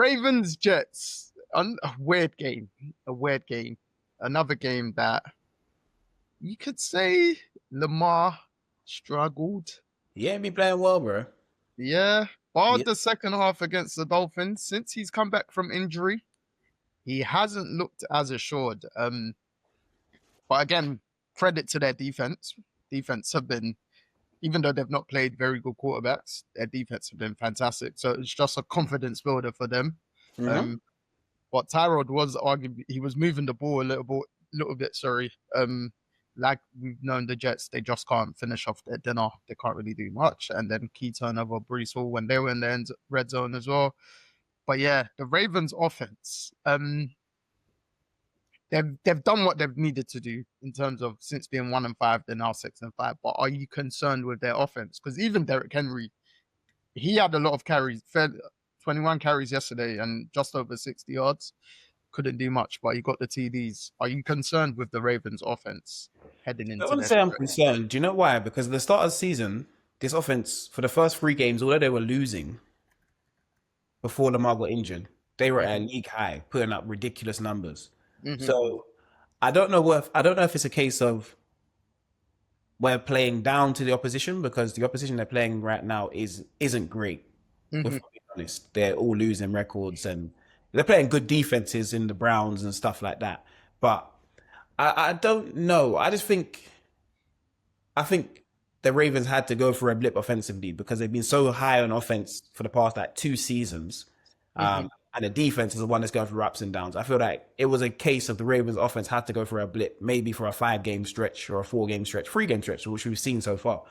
Ravens Jets. A weird game. A weird game. Another game that you could say Lamar struggled. Yeah, be playing well, bro. Yeah. Barred Yeah. the second half against the Dolphins. Since he's come back from injury, he hasn't looked as assured. But again, credit to their defense. Defense have been, even though they've not played very good quarterbacks, their defense have been fantastic. So it's just a confidence builder for them. Mm-hmm. But Tyrod was arguably, he was moving the ball a little bit. Sorry. Like we've known the Jets, they just can't finish off their dinner. They can't really do much. And then key turnover, Breece Hall when they were in the red zone as well. But yeah, the Ravens offense, they've done what they've needed to do in terms of since being 1-5, they're now 6-5. But are you concerned with their offense? Because even Derrick Henry, he had a lot of carries, 21 carries yesterday and just over 60 yards. Couldn't do much, but he got the TDs. Are you concerned with the Ravens offense heading I into wouldn't this? say I'm concerned. Do you know why? Because at the start of the season, this offense, for the first 3 games, although they were losing before Lamar got injured, they were at a league high, putting up ridiculous numbers. So I don't know if it's a case of we're playing down to the opposition, because the opposition they're playing right now isn't great. If I'm being honest, they're all losing records and they're playing good defenses in the Browns and stuff like that. But I don't know. I think the Ravens had to go for a blip offensively because they've been so high on offense for the past 2 seasons. And the defense is the one that's going through ups and downs. I feel like it was a case of the Ravens offense had to go for a blip, maybe for a 5-game stretch or a 4-game stretch, 3-game stretch, which we've seen so far.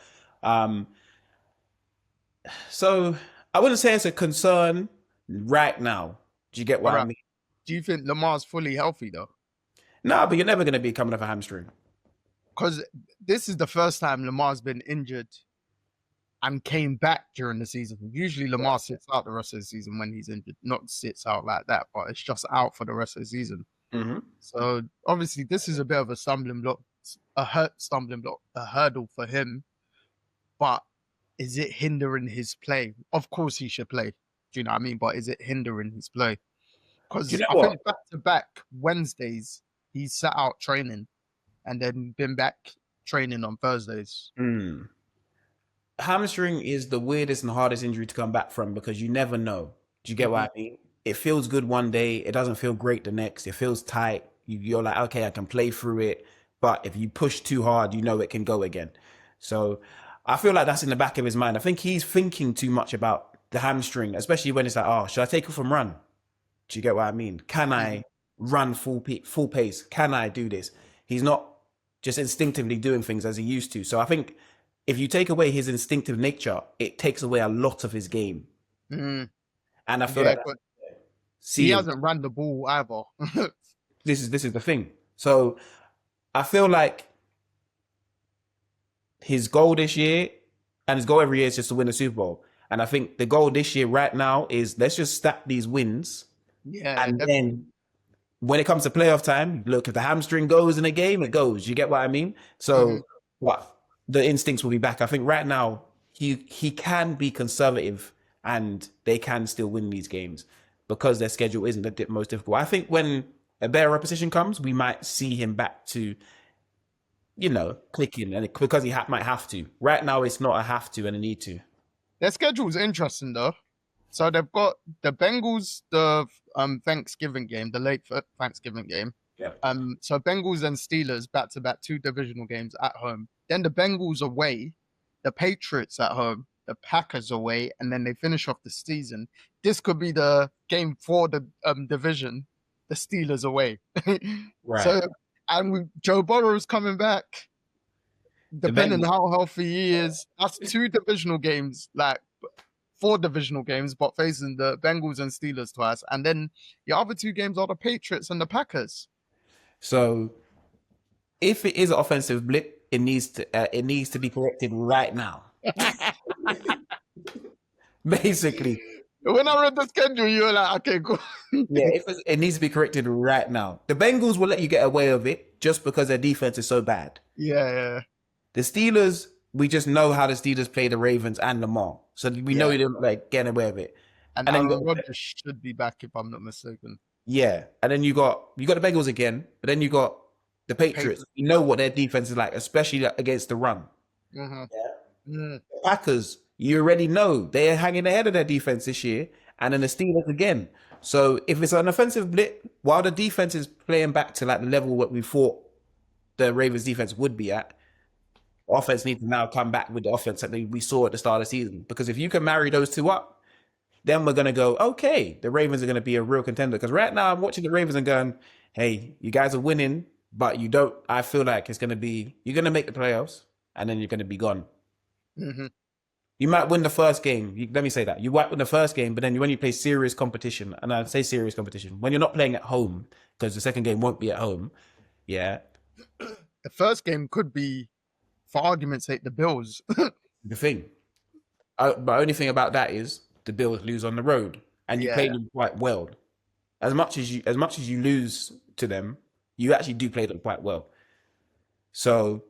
So I wouldn't say it's a concern right now. Do you get what I mean? Do you think Lamar's fully healthy though? No, but you're never going to be coming off a hamstring. Because this is the first time Lamar's been injured and came back during the season. Usually Lamar sits out the rest of the season when he's injured. Not sits out like that, but it's just out for the rest of the season. So obviously this is a bit of a stumbling block, a hurdle for him. But is it hindering his play? Of course he should play. Do you know what I mean? But is it hindering his play? Because You know I what? think back-to-back Wednesdays, he's sat out training and then been back training on Thursdays. Hamstring is the weirdest and hardest injury to come back from because you never know. Do you get what I mean? It feels good one day, it doesn't feel great the next. It feels tight. You're like, okay, I can play through it. But if you push too hard, you know it can go again. So I feel like that's in the back of his mind. I think he's thinking too much about the hamstring, especially when it's like, oh, should I take off and run? Do you get what I mean? Can I run full pace? Can I do this? He's not just instinctively doing things as he used to. So I think if you take away his instinctive nature, it takes away a lot of his game. And I feel like he hasn't run the ball either. This is the thing. So I feel like his goal this year, and his goal every year, is just to win the Super Bowl. And I think the goal this year right now is let's just stack these wins. And then when it comes to playoff time, look, if the hamstring goes in a game, it goes. You get what I mean? So what? The instincts will be back. I think right now he can be conservative and they can still win these games because their schedule isn't the most difficult. I think when a better opposition comes, we might see him back to, clicking, and because he might have to. Right now, it's not a have to and a need to. Their schedule's interesting though. So they've got the Bengals, the Thanksgiving game, the late Thanksgiving game. Yeah. So Bengals and Steelers back-to-back 2 divisional games at home. Then the Bengals away, the Patriots at home, the Packers away, and then they finish off the season. This could be the game for the division, the Steelers away. Right. So, and Joe Burrow's coming back. Depending on how healthy he is, that's 2 divisional games, like 4 divisional games, but facing the Bengals and Steelers twice. And then the other 2 games are the Patriots and the Packers. So if it is an offensive blip, it needs to be corrected right now. Basically. When I read the schedule, you were like, okay, cool. Yeah, it needs to be corrected right now. The Bengals will let you get away with it just because their defense is so bad. Yeah. The Steelers, we just know how the Steelers play the Ravens and Lamar. So we know they don't like getting away with it. And And then you Aaron got Rodgers should be back if I'm not mistaken. yeah, and then you got the Bengals again, but then you got the Patriots. Patriots. You know what their defense is like, especially against the run. Mm-hmm. Yeah. Mm. Packers, you already know they're hanging ahead of their defense this year, and then the Steelers again. So if it's an offensive blip, while the defense is playing back to like the level what we thought the Ravens defense would be at, offense needs to now come back with the offense that we saw at the start of the season. Because if you can marry those two up, then we're gonna go, okay, the Ravens are gonna be a real contender. Because right now I'm watching the Ravens and going, hey, you guys are winning, but you don't. I feel like it's gonna be you're gonna make the playoffs, and then you're gonna be gone. Mm-hmm. You might win the first game. Let me say that. You might win the first game, but then when you play serious competition, and I say serious competition, when you're not playing at home, because the second game won't be at home, yeah. The first game could be, for argument's sake, the Bills. The thing. But only thing about that is the Bills lose on the road, and you play them quite well. As much as you lose to them, you actually do play them quite well. So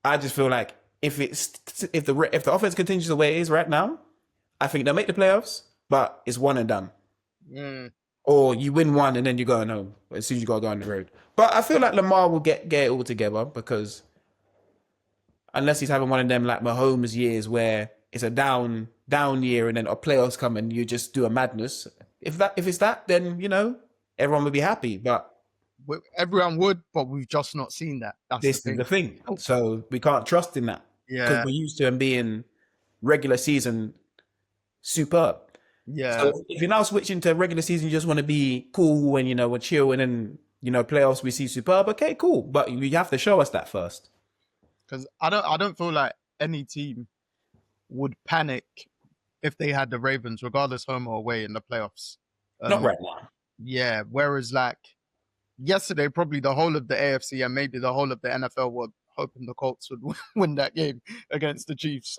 I just feel like if the offense continues the way it is right now, I think they'll make the playoffs, but it's one and done. Mm. Or you win one and then you're going home as soon as you gotta go on the road. But I feel like Lamar will get it all together, because unless he's having one of them like Mahomes years where it's a down year and then a playoffs come and you just do a madness. If it's that, then everyone would be happy. But everyone would, but we've just not seen that. That's this is the thing. So we can't trust in that. Yeah. Because we're used to him being regular season superb. Yeah. So if you're now switching to regular season, you just want to be cool and we're chill, and then playoffs we see superb. Okay, cool. But you have to show us that first. Because I don't feel like any team would panic if they had the Ravens, regardless home or away, in the playoffs. Not right now. Yeah. Whereas like yesterday, probably the whole of the AFC and maybe the whole of the NFL were hoping the Colts would win that game against the Chiefs.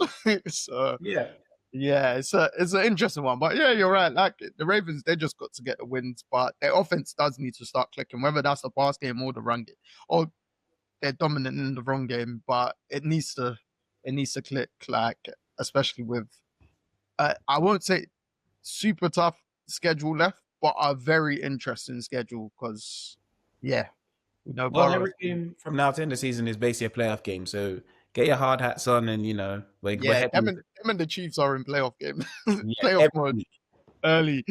So yeah, it's an interesting one. But yeah, you're right. Like the Ravens, they just got to get the wins, but their offense does need to start clicking, whether that's the pass game or the run game, or they're dominant in the run game. But it needs to click, like especially with I won't say super tough schedule left, but a very interesting schedule, because well, every game from now to the end of the season is basically a playoff game. So get your hard hats on, and we're them and the Chiefs are in playoff game, playoff mode early.